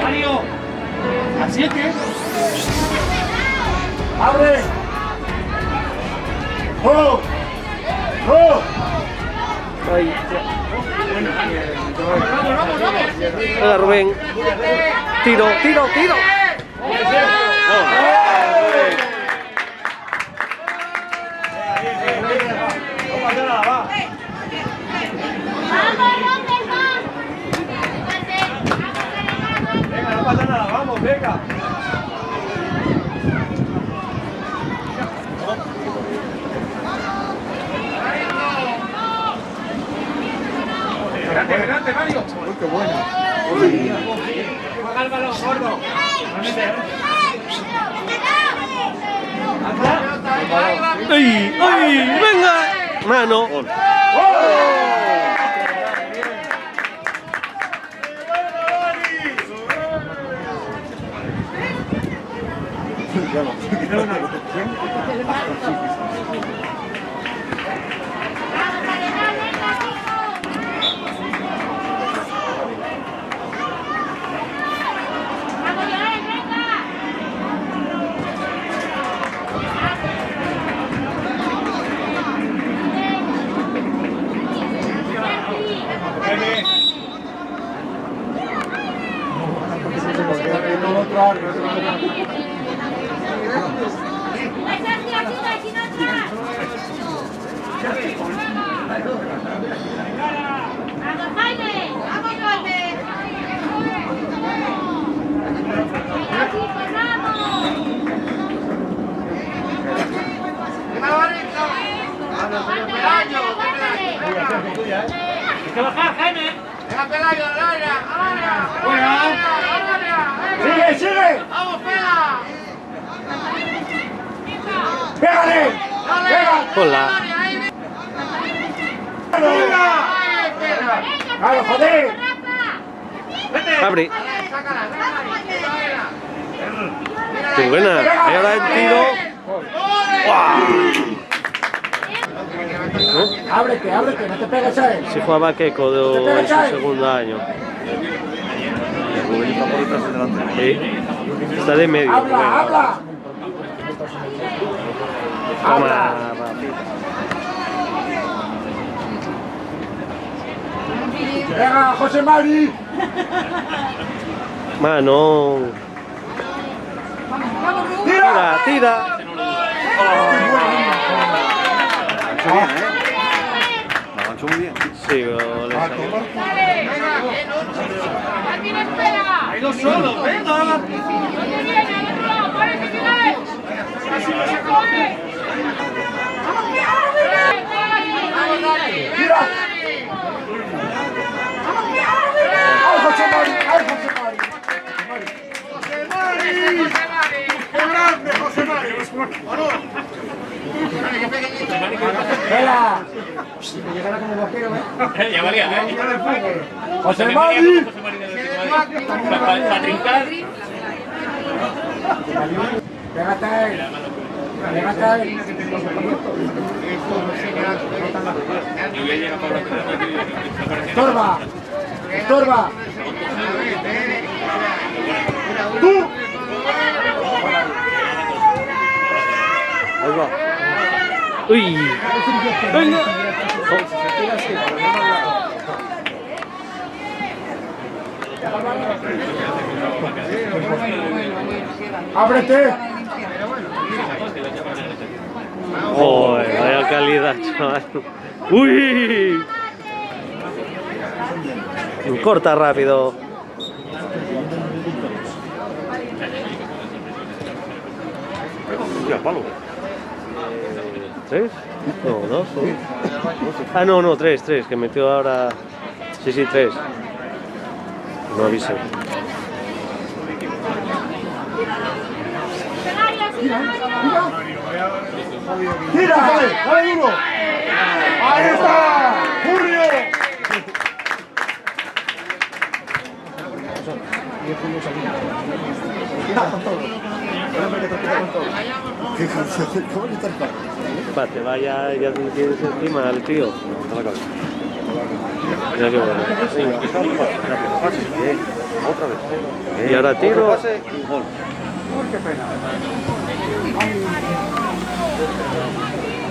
Mario, a 7. ¡Abre! ¡Oh! ¡Oh! Ahí. Vamos. Venga, Rubén. Tiro. Venga, no pasa nada, vamos, venga. Adelante, Mario. Uy, qué buena. Juega el balón, gordo. ¡Ay! ¡Venga! Mano. ¿Qué bajar, Jaime? Venga, Pelayo, ¡Sigue! ¡Vamos, Pela! ¡Pégale! Hola. ¡Claro, joder! Abre. ¡Sácala! ¡Qué buena! Y ahora el tiro. Ábrete, no te pegues a él. Se jugaba Keiko de su segundo año. Sí. Está de medio. ¡Habla! Toma, Rafita. ¡Venga, José Mari! Mano. Tira. Muy bien. Sí, gol. Hay dos solos, venga. ¡Tira! ¡Ay, José Mari! ¡Qué grande, José Mari! ¡Espera! Que llegara como vaquero, ¿eh? Ya valía, ¿eh? ¡José Mari! Para trincar. ¡Pégate a él! ¡Estorba! ¡Tú! Ahí va. ¡Uy! ¡Venga! ¡Ábrete! ¡Joder! Vaya calidad, chaval. ¡Uy! Corta rápido. Hostia, palo. ¿Tres? No, dos. Ah, no, tres, que metió ahora. Sí, tres. No avise. ¡Tira! ¡Dale uno! ¡Ahí está! ¡Julio! ¿Cómo le estás Te vaya, ya tienes encima al tío. A la cabeza. Mira qué bueno. Otra vez. Y ahora tiro. Otro pase y gol.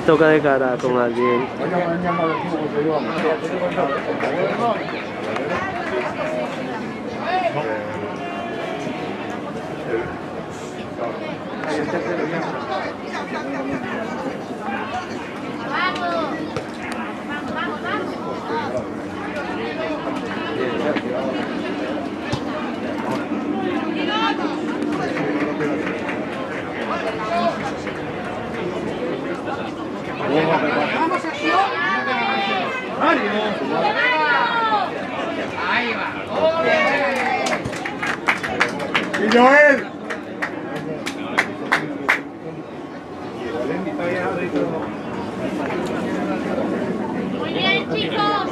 Toca de cara con alguien. Ahí va. ¡Ole! ¡Y Joel! Muy bien, chicos.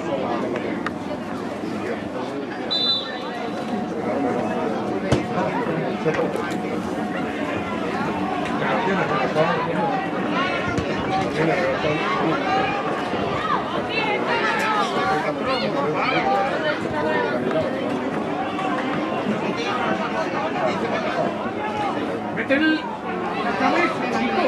Mete la cabeza, chico.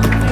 Hostia.